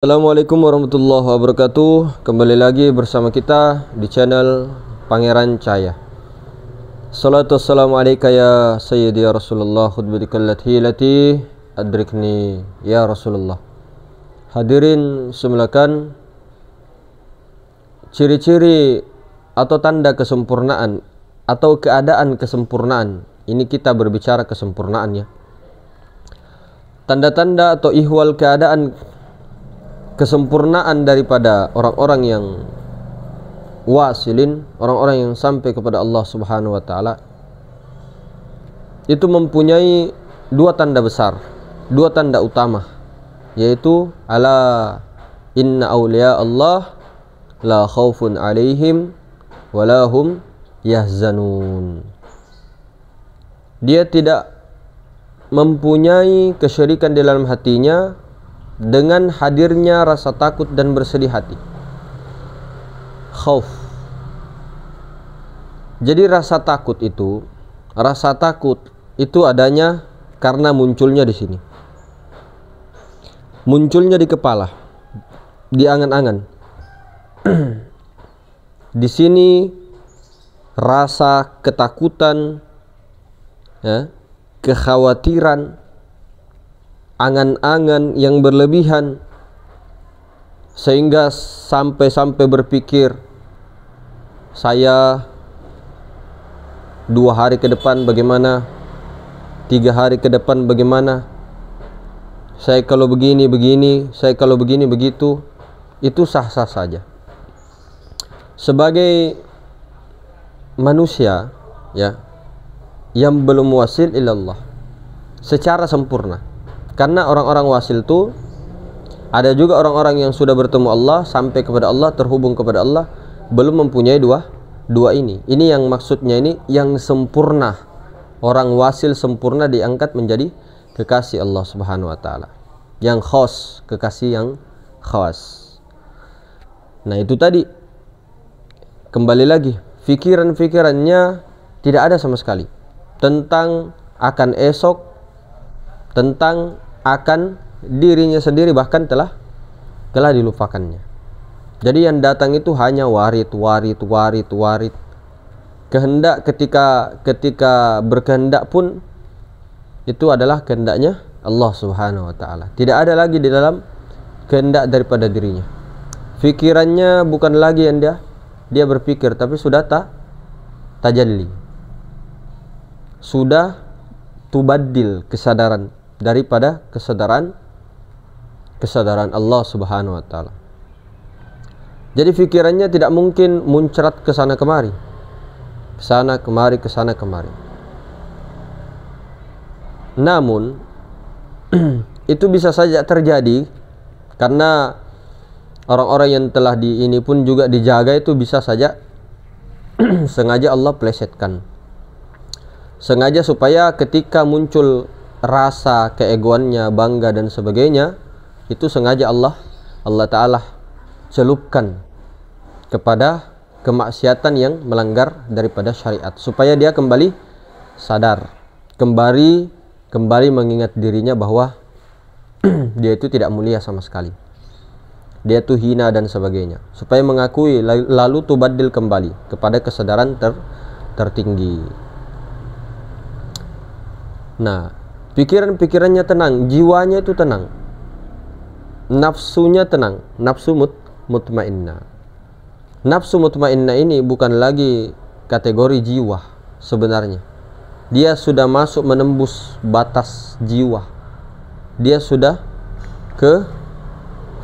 Assalamualaikum warahmatullahi wabarakatuh. Kembali lagi bersama kita di channel Pangeran Cahaya. Salatu wassalamu alaika ya sayyidi ya Rasulullah, khutbatikal lati adrikni ya Rasulullah. Hadirin semulakan, ciri-ciri atau tanda kesempurnaan atau keadaan kesempurnaan. Ini kita berbicara kesempurnaannya. Tanda-tanda atau ihwal keadaan kesempurnaan daripada orang-orang yang wasilin, orang-orang yang sampai kepada Allah Subhanahu wa taala, itu mempunyai dua tanda besar, dua tanda utama, yaitu ala inna awliya Allah la khaufun alaihim wala hum yahzanun. Dia tidak mempunyai kesyirikan di dalam hatinya dengan hadirnya rasa takut dan bersedih hati. Khauf. Jadi rasa takut itu adanya karena munculnya di sini. Munculnya di kepala, di angan-angan. Di sini rasa ketakutan, ya, kekhawatiran, angan-angan yang berlebihan sehingga sampai berpikir, saya 2 hari ke depan bagaimana, 3 hari ke depan bagaimana, saya kalau begini, saya kalau begini begitu. Itu sah-sah saja sebagai manusia, ya, yang belum wasil ilallah secara sempurna. Karena orang-orang wasil itu ada juga orang-orang yang sudah bertemu Allah, sampai kepada Allah, terhubung kepada Allah, belum mempunyai dua ini. Ini yang maksudnya ini yang sempurna. Orang wasil sempurna diangkat menjadi kekasih Allah Subhanahu wa taala. Yang khas, kekasih yang khas. Nah, itu tadi kembali lagi, pikiran-pikirannya tidak ada sama sekali tentang akan esok, tentang akan dirinya sendiri, bahkan telah dilupakannya. Jadi yang datang itu hanya warid. Kehendak ketika berkehendak pun itu adalah kehendaknya Allah Subhanahu wa taala. Tidak ada lagi di dalam kehendak daripada dirinya. Pikirannya bukan lagi yang dia berpikir, tapi sudah tajalli. Sudah tubaddil kesadaran daripada kesadaran Allah Subhanahu wa taala. Jadi pikirannya tidak mungkin muncrat ke sana kemari. Ke sana kemari. Namun itu bisa saja terjadi karena orang-orang yang telah ini pun juga dijaga, itu bisa saja sengaja Allah plesetkan. Sengaja supaya ketika muncul rasa keegoannya, bangga dan sebagainya, itu sengaja Allah Ta'ala celupkan kepada kemaksiatan yang melanggar daripada syariat, supaya dia kembali sadar, kembali mengingat dirinya bahwa dia itu tidak mulia sama sekali, dia itu hina dan sebagainya, supaya mengakui, lalu tubaddil kembali kepada kesadaran tertinggi. Nah, pikiran-pikirannya tenang, jiwanya itu tenang, nafsunya tenang, nafsu mutmainnah. Nafsu mutmainnah ini bukan lagi kategori jiwa sebenarnya. Dia sudah masuk menembus batas jiwa. Dia sudah ke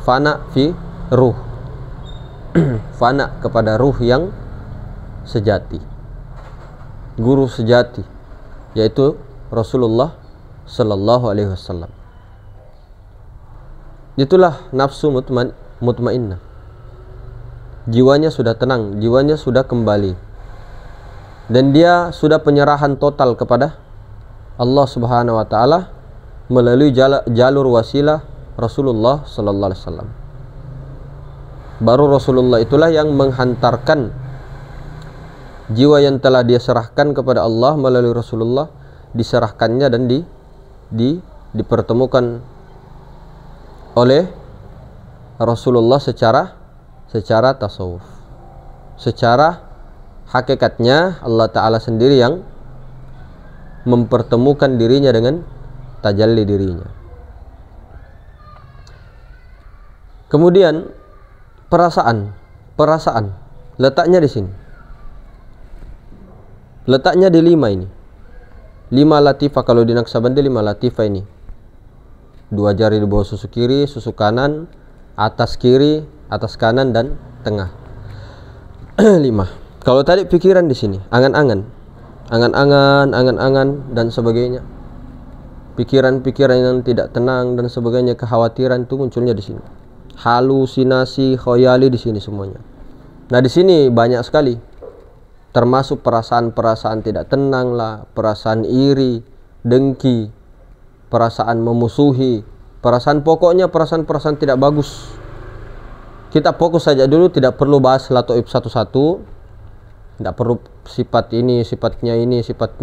fana fi ruh. Fana kepada ruh yang sejati. Guru sejati, yaitu Rasulullah Sallallahu Alaihi Wasallam. Itulah nafsu mutmainnah. Jiwanya sudah tenang, jiwanya sudah kembali, dan dia sudah penyerahan total kepada Allah Subhanahu wa taala melalui jalur wasilah Rasulullah Sallallahu Alaihi Wasallam. Baru Rasulullah itulah yang menghantarkan jiwa yang telah dia serahkan kepada Allah melalui Rasulullah, diserahkannya dan dipertemukan oleh Rasulullah secara tasawuf. Secara hakikatnya Allah Ta'ala sendiri yang mempertemukan dirinya dengan tajalli dirinya. Kemudian perasaan letaknya di sini. Letaknya di 5 ini. 5 latifah, kalau di Naqsabandi 5 latifah ini. 2 jari di bawah susu kiri, susu kanan, atas kiri, atas kanan, dan tengah. 5. Kalau tadi pikiran di sini, angan-angan, dan sebagainya. Pikiran-pikiran yang tidak tenang dan sebagainya, kekhawatiran itu munculnya di sini. Halusinasi, khoyali di sini semuanya. Nah, di sini banyak sekali. Termasuk perasaan-perasaan tidak tenang lah, perasaan iri, dengki, perasaan memusuhi, pokoknya perasaan-perasaan tidak bagus. Kita fokus saja dulu, tidak perlu bahas latoib satu-satu, tidak perlu sifat ini, sifatnya ini, sifat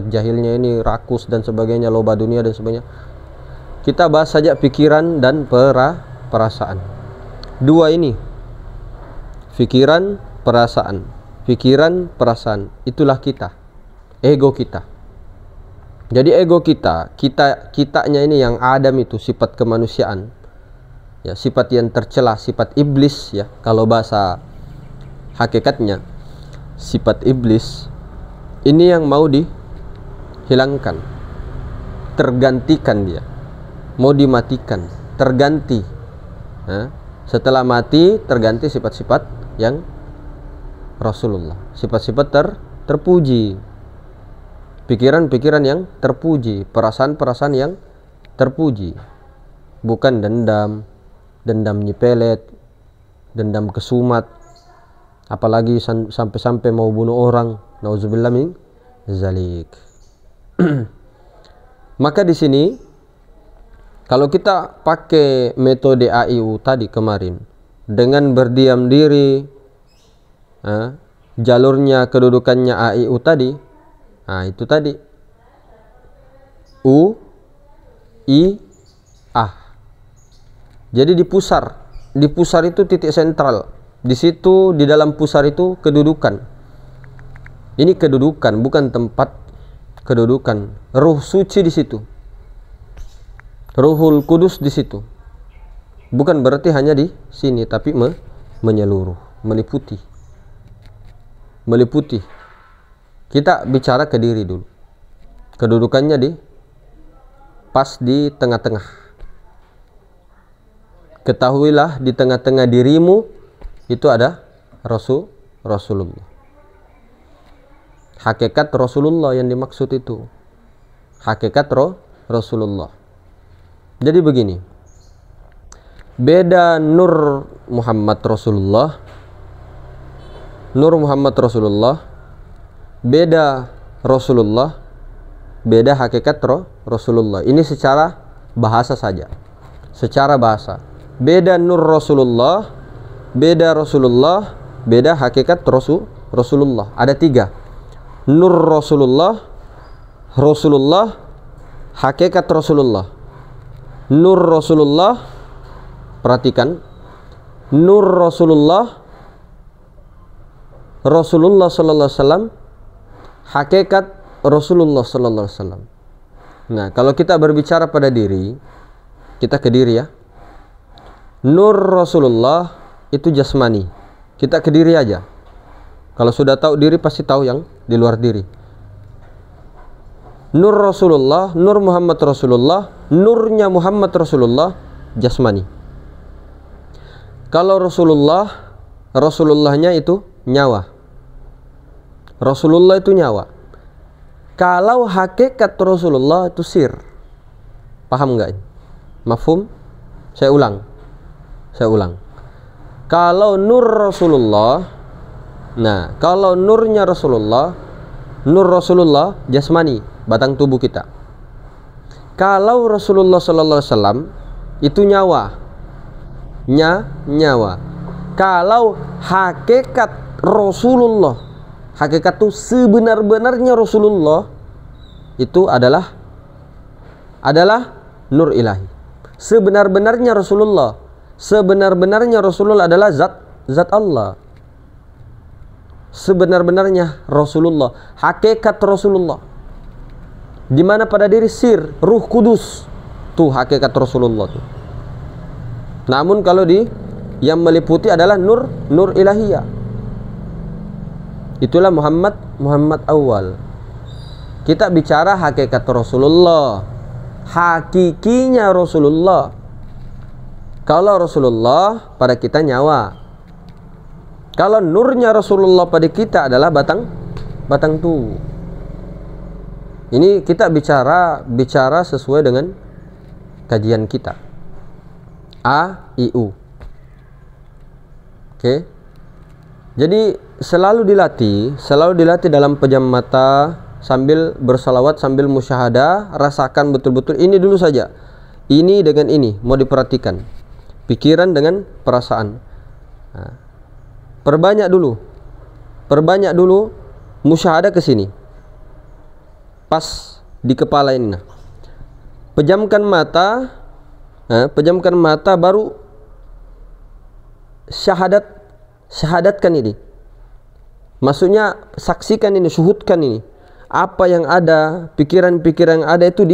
jahilnya ini, rakus dan sebagainya, loba dunia dan sebagainya. Kita bahas saja pikiran dan perasaan. 2 ini, pikiran, perasaan, itulah kita, ego kita. Jadi ego kitanya ini yang Adam itu sifat kemanusiaan, ya, sifat yang tercela, sifat iblis, ya, kalau bahasa hakikatnya sifat iblis ini yang mau dihilangkan, tergantikan, dia mau dimatikan, terganti. Setelah mati terganti sifat-sifat yang Rasulullah, sifat-sifat terpuji, pikiran-pikiran yang terpuji, perasaan-perasaan yang terpuji, bukan dendam nyepelet, dendam kesumat, apalagi sampai mau bunuh orang, nauzubillah min zalik. Maka di sini kalau kita pakai metode AIU tadi kemarin, dengan berdiam diri, jalurnya kedudukannya AIU tadi, itu tadi U I A. Jadi di pusar itu titik sentral. Di situ, di dalam pusar itu kedudukan. Ini kedudukan, bukan tempat, kedudukan. Ruh suci di situ. Ruhul Kudus di situ. Bukan berarti hanya di sini, tapi menyeluruh, meliputi. Kita bicara ke diri dulu. Kedudukannya pas di tengah-tengah. Ketahuilah di tengah-tengah dirimu itu ada Rasulullah. Hakikat Rasulullah yang dimaksud itu. Hakikat Rasulullah. Jadi begini. Beda Nur Muhammad Rasulullah. Nur Muhammad Rasulullah, beda Rasulullah, beda hakikat Rasulullah. Ini secara bahasa saja. Secara bahasa. Beda Nur Rasulullah, beda Rasulullah, beda hakikat Rasulullah. Ada 3. Nur Rasulullah, hakikat Rasulullah. Nur Rasulullah, perhatikan. Nur Rasulullah sallallahu alaihi wasallam, hakikat Rasulullah sallallahu alaihi wasallam. Nah, kalau kita berbicara pada diri, kita ke diri, ya. Nur Rasulullah itu jasmani. Kita ke diri aja. Kalau sudah tahu diri pasti tahu yang di luar diri. Nur Rasulullah, Nur Muhammad Rasulullah, nurnya Muhammad Rasulullah jasmani. Kalau Rasulullahnya itu nyawa. Rasulullah itu nyawa. Kalau hakikat Rasulullah itu sir. Paham nggak? Mafhum? Saya ulang. Kalau nur Rasulullah, nah, kalau nurnya Rasulullah, nur Rasulullah jasmani, batang tubuh kita. Kalau Rasulullah sallallahu alaihi wasallam itu nyawa. Nyawa. Kalau hakikat Rasulullah, hakikat itu sebenar-benarnya Rasulullah, itu adalah nur ilahi. Sebenar-benarnya Rasulullah, Sebenar-benarnya Rasulullah adalah zat Allah. Sebenar-benarnya Rasulullah, hakikat Rasulullah. Di mana pada diri sir, Ruh Kudus. Tuh hakikat Rasulullah tuh. Namun kalau yang meliputi adalah nur ilahiyah. Itulah Muhammad awal. Kita bicara hakikat Rasulullah, hakikinya Rasulullah. Kalau Rasulullah pada kita nyawa. Kalau nurnya Rasulullah pada kita adalah batang tubuh. Ini kita bicara sesuai dengan kajian kita. A, I, U. Oke. Jadi selalu dilatih dalam pejam mata sambil bersalawat, sambil musyahadah, rasakan betul-betul ini dulu saja. Ini dengan ini mau diperhatikan. Pikiran dengan perasaan. Nah, perbanyak dulu musyahadah ke sini. Pas di kepala ini. Nah. Pejamkan mata baru syahadatkan ini. Maksudnya saksikan ini, syuhudkan ini. Apa yang ada, pikiran-pikiran yang ada itu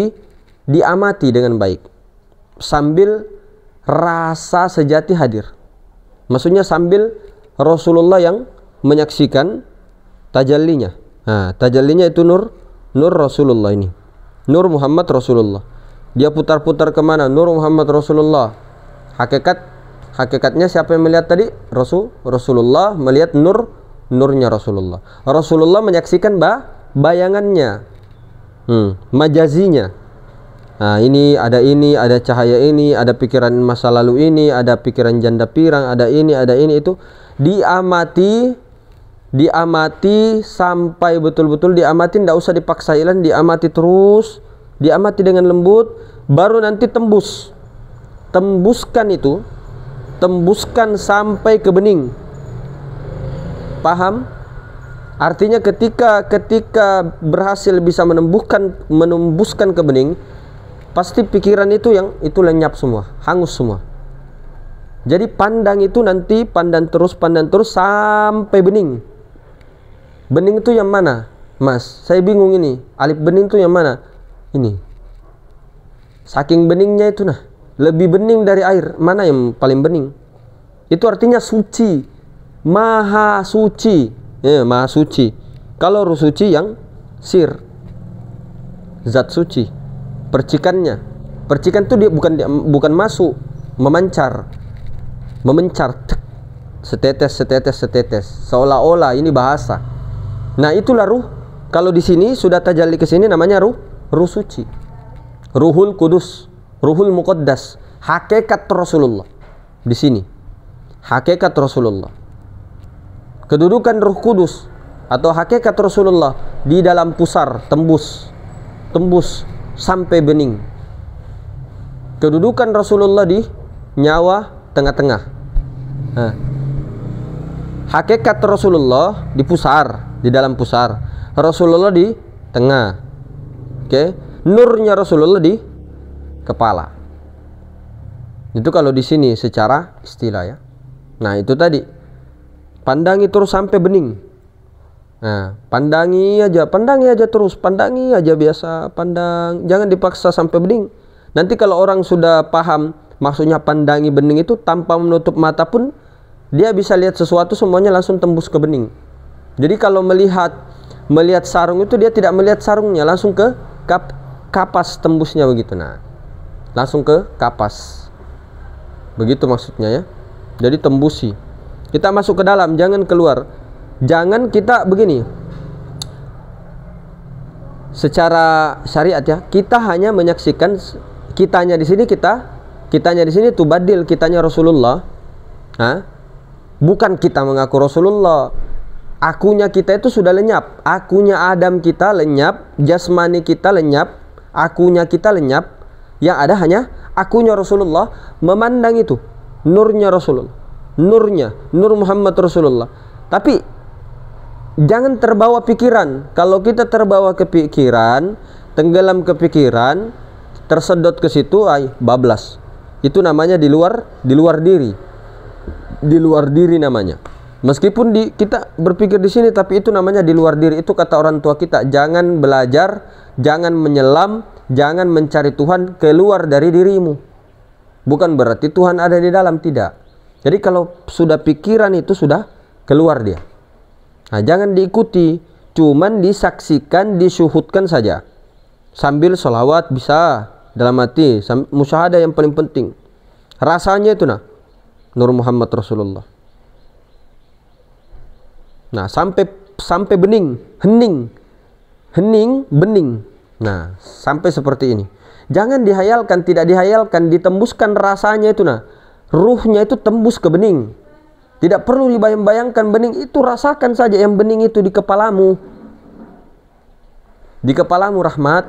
diamati dengan baik. Sambil rasa sejati hadir. Maksudnya sambil Rasulullah yang menyaksikan tajallinya. Nah, tajallinya itu nur Rasulullah ini. Nur Muhammad Rasulullah. Dia putar-putar kemana? Nur Muhammad Rasulullah. Hakikatnya siapa yang melihat tadi? Rasulullah melihat nurnya Rasulullah. Rasulullah menyaksikan bayangannya, majazinya. Nah, ini, ada cahaya ini, ada pikiran masa lalu ini, ada pikiran janda pirang, ada ini itu. Diamati sampai betul-betul diamati, tidak usah dipaksain, diamati terus, diamati dengan lembut, baru nanti tembuskan sampai ke bening. Paham? Artinya ketika berhasil bisa menembuskan ke bening, pasti pikiran itu lenyap semua, hangus semua. Jadi pandang terus sampai bening. Bening itu yang mana, Mas? Saya bingung ini. Alif bening itu yang mana? Ini. Saking beningnya itu lebih bening dari air. Mana yang paling bening? Itu artinya suci, maha suci. Ya, maha suci. Kalau ruh suci yang sir, zat suci. Percikan itu dia bukan masuk, memancar, setetes, seolah-olah ini bahasa. Nah, itulah ruh. Kalau di sini sudah tajalli ke sini namanya ruh suci. Ruhul Kudus, Ruhul Muqaddas, hakikat Rasulullah. Di sini. Hakikat Rasulullah. Kedudukan Ruh Kudus atau hakikat Rasulullah di dalam pusar, tembus sampai bening. Kedudukan Rasulullah di nyawa tengah-tengah. Nah, hakikat Rasulullah di pusar, di dalam pusar. Rasulullah di tengah. Oke, nurnya Rasulullah di kepala. Itu kalau di sini secara istilah ya. Nah, itu tadi. Pandangi terus sampai bening. Nah, pandangi aja terus, pandangi aja biasa, pandang. Jangan dipaksa sampai bening. Nanti kalau orang sudah paham maksudnya pandangi bening itu tanpa menutup mata pun dia bisa lihat sesuatu, semuanya langsung tembus ke bening. Jadi kalau melihat sarung itu dia tidak melihat sarungnya, langsung ke kapas tembusnya begitu. Nah, langsung ke kapas. Begitu maksudnya ya. Jadi tembusi. Kita masuk ke dalam, jangan keluar. Jangan kita begini. Secara syariat ya, kita hanya menyaksikan kitanya di sini kitanya di sini tubadil kitanya Rasulullah. Bukan kita mengaku Rasulullah. Akunya kita itu sudah lenyap. Akunya Adam kita lenyap, jasmani kita lenyap, akunya kita lenyap. Yang ada hanya akunya Rasulullah, memandang itu nurnya Rasulullah, nur Muhammad Rasulullah. Tapi jangan terbawa pikiran. Kalau kita terbawa ke pikiran, tenggelam ke pikiran, tersedot ke situ, bablas. Itu namanya di luar diri. Di luar diri namanya. Meskipun kita berpikir di sini, tapi itu namanya di luar diri. Itu kata orang tua kita, jangan belajar, jangan menyelam, jangan mencari Tuhan keluar dari dirimu. Bukan berarti Tuhan ada di dalam, tidak. Jadi kalau sudah pikiran itu sudah keluar dia. Nah, jangan diikuti, cuman disaksikan, disyuhudkan saja. Sambil sholawat bisa dalam hati, musyahadah yang paling penting. Rasanya itu Nur Muhammad Rasulullah. Nah, sampai bening, hening, bening. Nah, sampai seperti ini. Jangan dihayalkan, tidak dihayalkan, ditembuskan rasanya itu ruhnya itu tembus ke bening. Tidak perlu dibayang-bayangkan bening, itu rasakan saja yang bening itu di kepalamu. Di kepalamu Rahmat.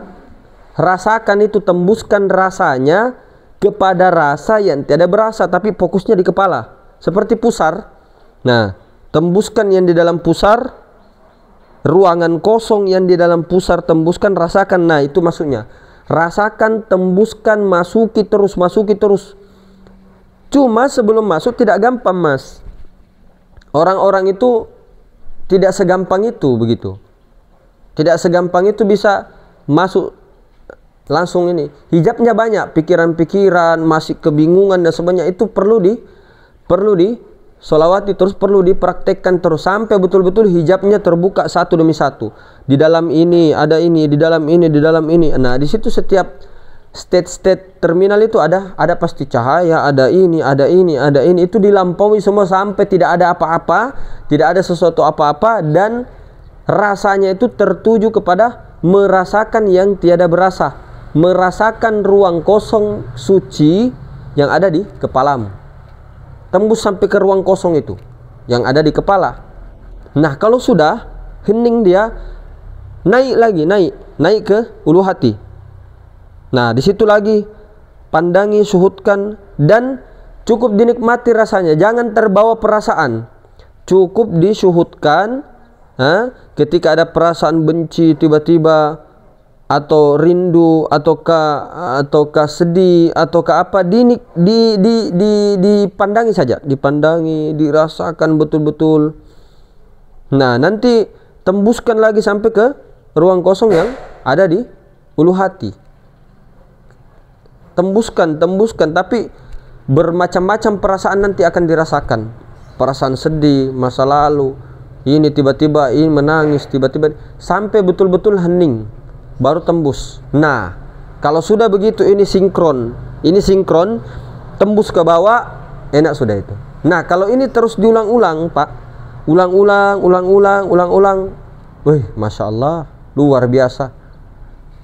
Rasakan itu, tembuskan rasanya kepada rasa yang tiada berasa, tapi fokusnya di kepala. Seperti pusar. Nah, tembuskan yang di dalam pusar, ruangan kosong yang di dalam pusar, tembuskan, rasakan. Nah, itu maksudnya. Rasakan, tembuskan, masuki terus. Cuma sebelum masuk tidak gampang, Mas. Orang-orang itu tidak segampang itu begitu. Tidak segampang itu bisa masuk langsung ini. Hijabnya banyak, pikiran-pikiran, masih kebingungan dan sebagainya. Itu perlu di sholawati terus, perlu dipraktekkan terus sampai betul-betul hijabnya terbuka satu demi satu. Di dalam ini ada ini, di dalam ini, di dalam ini. Nah, di situ setiap state terminal itu ada pasti cahaya, ada ini, itu dilampaui semua sampai tidak ada apa-apa, tidak ada sesuatu apa-apa, dan rasanya itu tertuju kepada merasakan yang tiada berasa, merasakan ruang kosong suci yang ada di kepalamu. Tembus sampai ke ruang kosong itu yang ada di kepala. Nah, kalau sudah hening dia, naik lagi, naik ke ulu hati. Nah, di situ lagi pandangi, syuhudkan, dan cukup dinikmati rasanya. Jangan terbawa perasaan. Cukup disyuhudkan. Ketika ada perasaan benci tiba-tiba, atau rindu, ataukah sedih, ataukah apa, dipandangi saja, dipandangi, dirasakan betul-betul. Nah, nanti tembuskan lagi sampai ke ruang kosong yang ada di ulu hati. Tembuskan, tapi bermacam-macam perasaan nanti akan dirasakan. Perasaan sedih, masa lalu, ini tiba-tiba ini menangis, tiba-tiba sampai betul-betul hening, baru tembus. Nah, kalau sudah begitu ini sinkron, tembus ke bawah, enak sudah itu. Nah, kalau ini terus diulang-ulang, Pak, ulang-ulang, wih, masya Allah, luar biasa.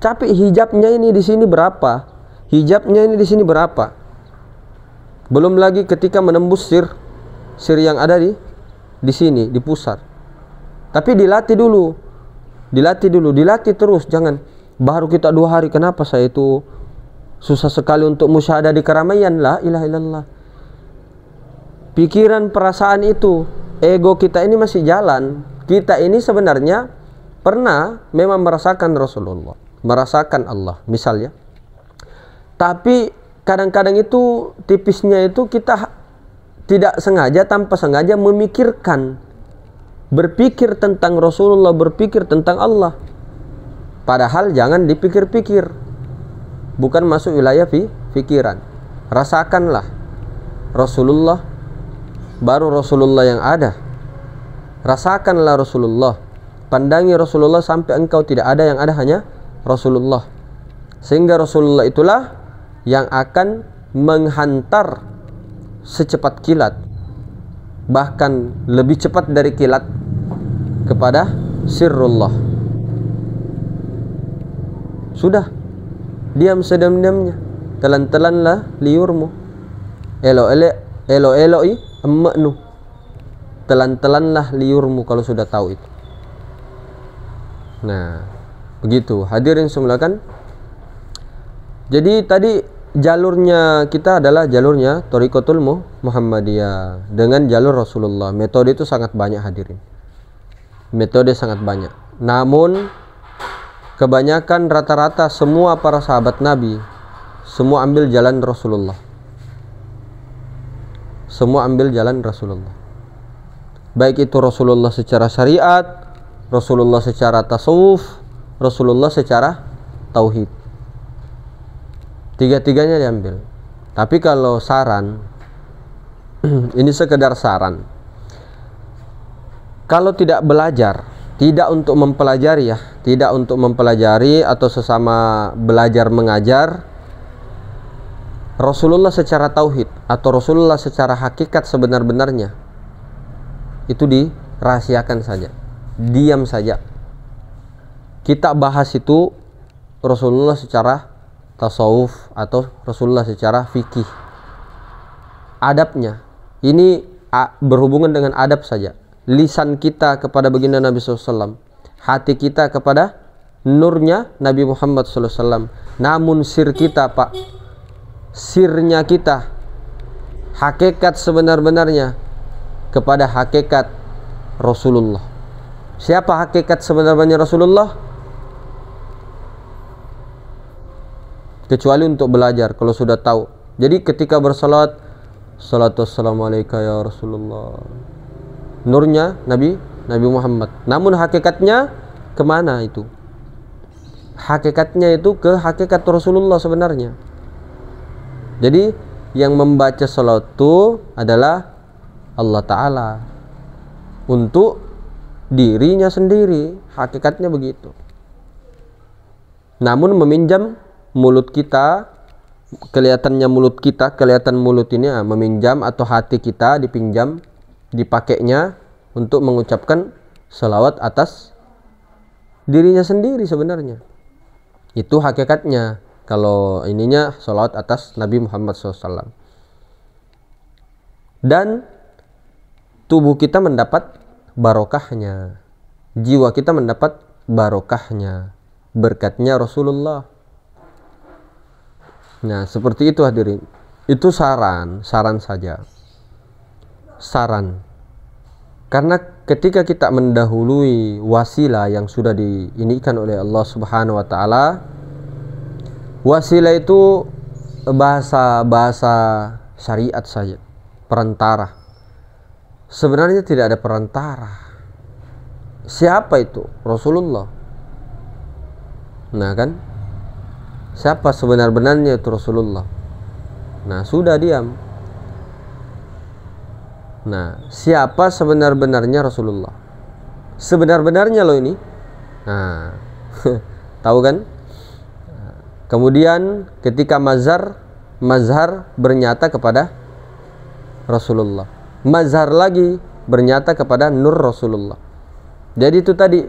Tapi hijabnya ini di sini berapa? Hijabnya ini di sini berapa? Belum lagi ketika menembus sir yang ada di sini, di pusar. Tapi dilatih terus, jangan baru kita 2 hari. Kenapa saya itu susah sekali untuk musyahadah di keramaian? La ilaha illallah. Pikiran, perasaan itu, ego kita ini masih jalan. Kita ini sebenarnya pernah memang merasakan Rasulullah, merasakan Allah misalnya. Tapi kadang-kadang itu tipisnya itu kita tidak sengaja, tanpa sengaja memikirkan, berpikir tentang Rasulullah, berpikir tentang Allah. Padahal jangan dipikir-pikir, bukan masuk wilayah pikiran. Rasakanlah Rasulullah, baru Rasulullah yang ada. Rasakanlah Rasulullah, pandangi Rasulullah sampai engkau tidak ada yang ada, hanya Rasulullah. Sehingga Rasulullah itulah yang akan menghantar secepat kilat, bahkan lebih cepat dari kilat, kepada sirrullah. Sudah, diam sedam-diamnya, telan-telanlah liurmu, elo-eloi emmaknu, telan-telanlah liurmu kalau sudah tahu itu. Nah, begitu hadirin semulakan. Jadi tadi jalurnya kita adalah jalurnya Thariqatul Muhammadiyah dengan jalur Rasulullah. Metode itu sangat banyak hadirin. Metode sangat banyak. Namun kebanyakan rata-rata semua para sahabat Nabi semua ambil jalan Rasulullah. semua ambil jalan Rasulullah. Baik itu Rasulullah secara syariat, Rasulullah secara tasawuf, Rasulullah secara tauhid. Tiga-tiganya diambil. Tapi kalau saran, ini sekedar saran. Kalau tidak belajar, tidak untuk mempelajari ya, tidak untuk mempelajari atau sesama belajar mengajar, Rasulullah secara tauhid atau Rasulullah secara hakikat sebenar-benarnya, itu dirahasiakan saja, diam saja. Kita bahas itu Rasulullah secara tasawuf atau Rasulullah secara fikih. Adabnya ini berhubungan dengan adab saja. Lisan kita kepada baginda Nabi SAW, hati kita kepada nurnya Nabi Muhammad SAW. Namun sir kita, Pak, sirnya kita, hakikat sebenar-benarnya kepada hakikat Rasulullah. Siapa hakikat sebenarnya Rasulullah? Kecuali untuk belajar, kalau sudah tahu. Jadi ketika bersalat, salatu wassalamu alaika ya Rasulullah, nurnya Nabi Muhammad. Namun hakikatnya kemana itu? Hakikatnya itu ke hakikat Rasulullah sebenarnya. Jadi yang membaca salat itu adalah Allah Ta'ala untuk dirinya sendiri, hakikatnya begitu. Namun meminjam mulut kita, kelihatan mulut ini meminjam, atau hati kita dipinjam, dipakainya untuk mengucapkan salawat atas dirinya sendiri sebenarnya. Itu hakikatnya. Kalau ininya salawat atas Nabi Muhammad SAW. Dan tubuh kita mendapat barokahnya, jiwa kita mendapat barokahnya, berkatnya Rasulullah. Nah, seperti itu hadirin. Itu saran saja. Saran. Karena ketika kita mendahului wasilah yang sudah diinikan oleh Allah Subhanahu wa taala, wasilah itu bahasa syariat saja, perantara. Sebenarnya tidak ada perantara. Siapa itu? Rasulullah. Nah kan? Siapa sebenar-benarnya itu Rasulullah? Nah, sudah diam. Nah, siapa sebenar-benarnya Rasulullah? Sebenar-benarnya loh ini. Nah, tahu kan? Kemudian ketika mazhar bernyata kepada Rasulullah, mazhar lagi bernyata kepada nur Rasulullah. Jadi itu tadi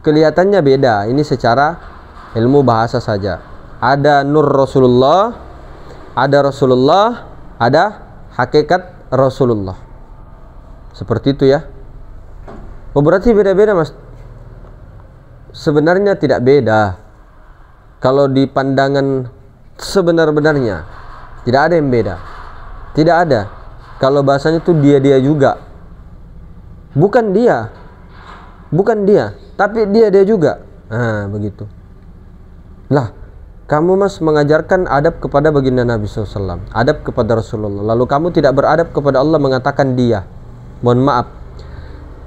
kelihatannya beda. Ini secara ilmu bahasa saja. Ada nur Rasulullah, ada Rasulullah, ada hakikat Rasulullah. Seperti itu ya. Oh, berarti beda-beda, Mas. Sebenarnya tidak beda. Kalau di pandangan sebenar-benarnya tidak ada yang beda. Tidak ada. Kalau bahasanya itu dia juga. Bukan dia, tapi dia juga. Nah, begitu. Lah, kamu Mas mengajarkan adab kepada baginda Nabi SAW, adab kepada Rasulullah, lalu kamu tidak beradab kepada Allah mengatakan dia. Mohon maaf.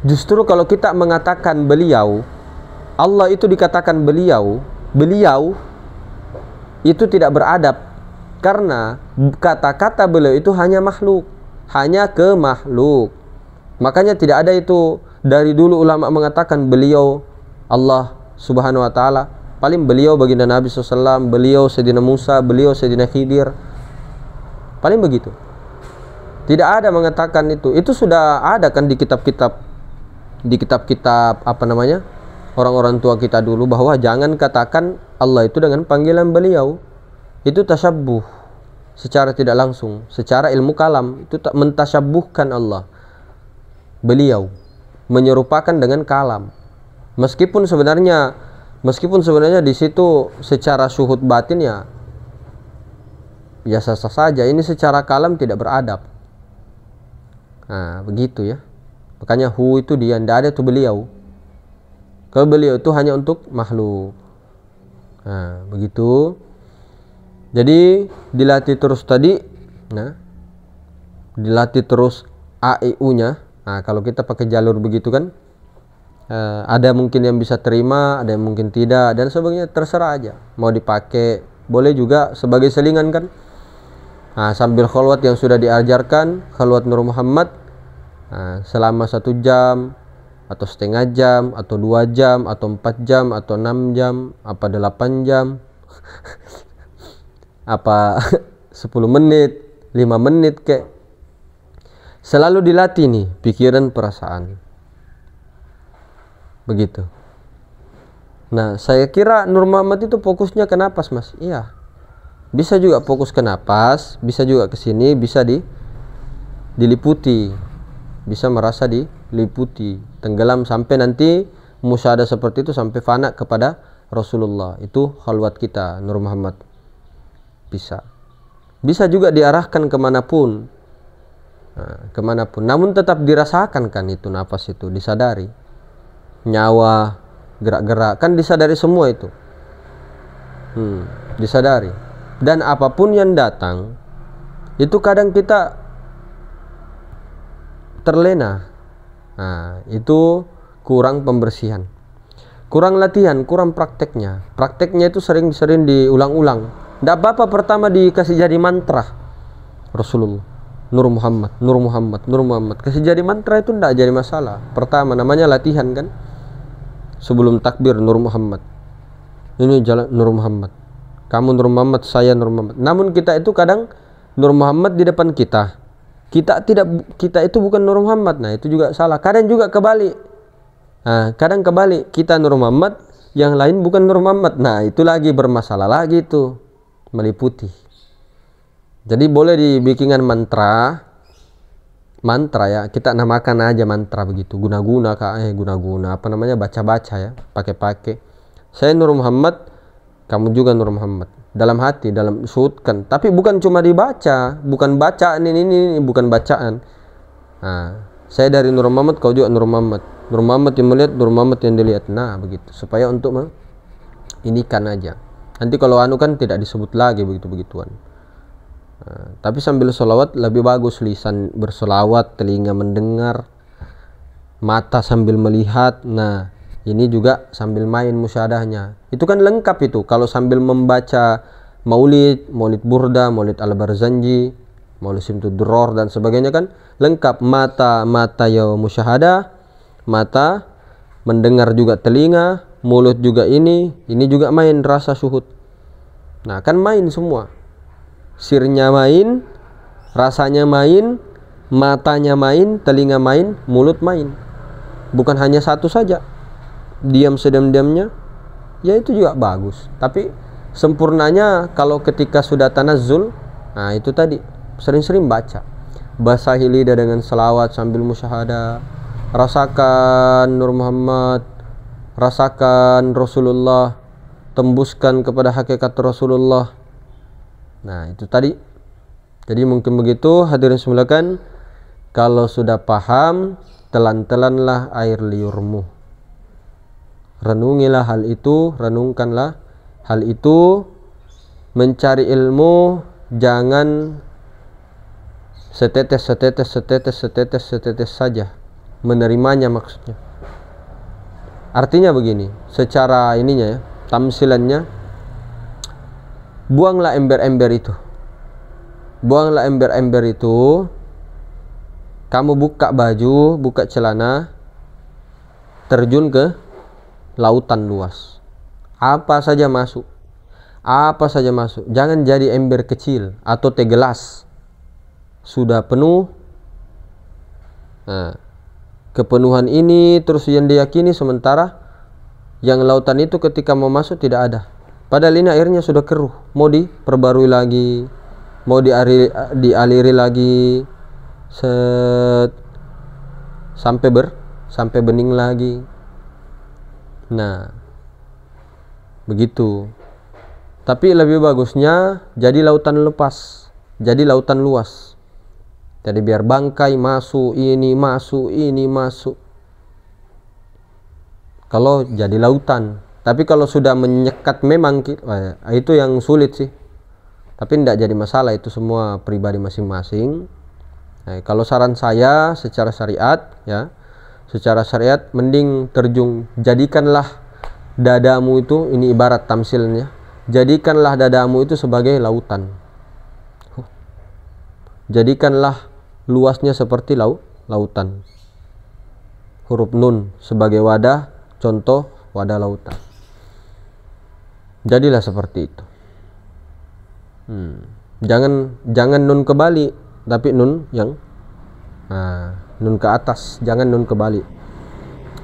Justru kalau kita mengatakan beliau, Allah itu dikatakan beliau itu tidak beradab, karena kata-kata beliau itu hanya makhluk, hanya ke makhluk. Makanya tidak ada itu. Dari dulu ulama mengatakan beliau Allah Subhanahu wa taala. Paling beliau baginda Nabi SAW, beliau Sayyidina Musa, beliau Sayyidina Khidir. Paling begitu. Tidak ada mengatakan itu. Itu sudah ada kan di kitab-kitab, apa namanya, orang-orang tua kita dulu, bahwa jangan katakan Allah itu dengan panggilan beliau. Itu tasyabbuh secara tidak langsung, secara ilmu kalam itu tak mentasyabbuhkan Allah. Beliau menyerupakan dengan kalam. Meskipun sebenarnya di situ secara syuhud batin ya biasa saja. Ini secara kalam tidak beradab. Nah, begitu ya. Makanya hu itu dia, tidak ada itu beliau. Kalau beliau itu hanya untuk makhluk. Nah, begitu. Jadi dilatih terus tadi. Nah, dilatih terus A I U nya. Nah, kalau kita pakai jalur begitu kan, ada mungkin yang bisa terima, ada yang mungkin tidak, dan sebagainya, terserah aja. Mau dipakai, boleh juga sebagai selingan kan. Nah, sambil khalwat yang sudah diajarkan, khalwat Nur Muhammad, selama 1 jam, atau setengah jam, atau 2 jam, atau 4 jam, atau 6 jam, apa 8 jam, apa 10 menit, 5 menit kayak. Selalu dilatih nih pikiran perasaan. Begitu. Nah, saya kira Nur Muhammad itu fokusnya ke napas, Mas. Iya. Bisa juga fokus ke napas, bisa juga ke sini, bisa diliputi. Bisa merasa diliputi, tenggelam sampai nanti musyahadah seperti itu sampai fana kepada Rasulullah. Itu khalwat kita Nur Muhammad. Bisa juga diarahkan kemanapun. Kemanapun, namun tetap dirasakan kan itu nafas itu, disadari, nyawa, gerak-gerak kan disadari semua itu, disadari. Dan apapun yang datang itu kadang kita terlena. Nah, itu kurang pembersihan, kurang latihan, kurang prakteknya. Prakteknya itu sering-sering diulang-ulang. Tidak apa-apa pertama dikasih jadi mantra Rasulullah, Nur Muhammad, Nur Muhammad, Nur Muhammad. Kasih jadi mantra itu tidak jadi masalah. Pertama namanya latihan kan. Sebelum takbir Nur Muhammad. Ini jalan Nur Muhammad. Kamu Nur Muhammad, saya Nur Muhammad. Namun kita itu kadang Nur Muhammad di depan kita. Kita itu bukan Nur Muhammad. Nah, itu juga salah. Kadang juga kebalik. Nah, kadang kebalik. Kita Nur Muhammad, yang lain bukan Nur Muhammad. Nah, itu lagi bermasalah lagi itu. Meliputi. Jadi boleh dibikinkan mantra ya, kita namakan aja mantra begitu, guna-guna apa namanya, baca-baca ya, pakai-pakai. Saya Nur Muhammad, kamu juga Nur Muhammad. Dalam hati, dalam suutkan. Tapi bukan cuma dibaca, bukan bacaan ini bukan bacaan. Nah, saya dari Nur Muhammad, kau juga Nur Muhammad. Nur Muhammad yang melihat, Nur Muhammad yang dilihat. Nah, begitu. Supaya untuk inikan aja. Nanti kalau anu kan tidak disebut lagi begitu-begituan. Tapi sambil sholawat lebih bagus, lisan bersolawat, telinga mendengar, mata sambil melihat. Nah, ini juga sambil main musyahadahnya. Itu kan lengkap itu. Kalau sambil membaca maulid burda, maulid al-barzanji, maulid simtuduror dan sebagainya kan lengkap. Mata ya musyahadah, mata mendengar juga telinga, mulut juga ini juga main rasa syuhud. Nah, kan main semua. Sirnya main, rasanya main, matanya main, telinga main, mulut main. Bukan hanya satu saja. Diam sedam-diamnya, ya itu juga bagus. Tapi sempurnanya kalau ketika sudah tanazzul, nah itu tadi, sering-sering baca. Basahi lidah dengan selawat sambil musyahadah. Rasakan Nur Muhammad, rasakan Rasulullah, tembuskan kepada hakikat Rasulullah. Nah, itu tadi. Jadi mungkin begitu hadirin semulakan. Kalau sudah paham, telan-telanlah air liurmu. Renungilah hal itu, renungkanlah hal itu. Mencari ilmu jangan setetes saja. Menerimanya maksudnya. Artinya begini, secara ininya ya, tamsilannya, buanglah ember-ember itu. Buanglah ember-ember itu. Kamu buka baju, buka celana, terjun ke lautan luas. Apa saja masuk. Apa saja masuk. Jangan jadi ember kecil atau teh gelas. Sudah penuh. Nah, kepenuhan ini terus yang diyakini, sementara yang lautan itu ketika mau masuk tidak ada. Padahal ini airnya sudah keruh, mau diperbarui lagi, mau dialiri lagi, sampai bening lagi. Nah, begitu. Tapi lebih bagusnya jadi lautan lepas, jadi lautan luas. Jadi biar bangkai masuk ini masuk. Kalau jadi lautan. Tapi kalau sudah menyekat memang itu yang sulit sih. Tapi tidak jadi masalah, itu semua pribadi masing-masing. Nah, kalau saran saya secara syariat ya, secara syariat mending jadikanlah dadamu itu, ini ibarat tamsilnya, jadikanlah dadamu itu sebagai lautan. Jadikanlah luasnya seperti lautan. Huruf nun sebagai wadah, contoh wadah lautan. Jadilah seperti itu. Jangan nun kebalik, tapi nun yang nun ke atas, jangan nun kebalik.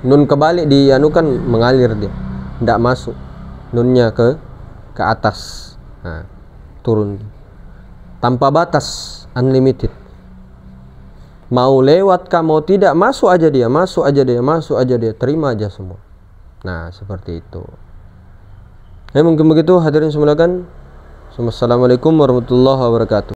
Nun kebalik dianukan mengalir dia, tidak masuk. Nunnya ke atas, turun tanpa batas, unlimited. Mau lewat kah mau tidak, masuk aja dia, masuk aja dia, terima aja semua. Nah, seperti itu. Mungkin begitu hadirin semua kan. Assalamualaikum warahmatullahi wabarakatuh.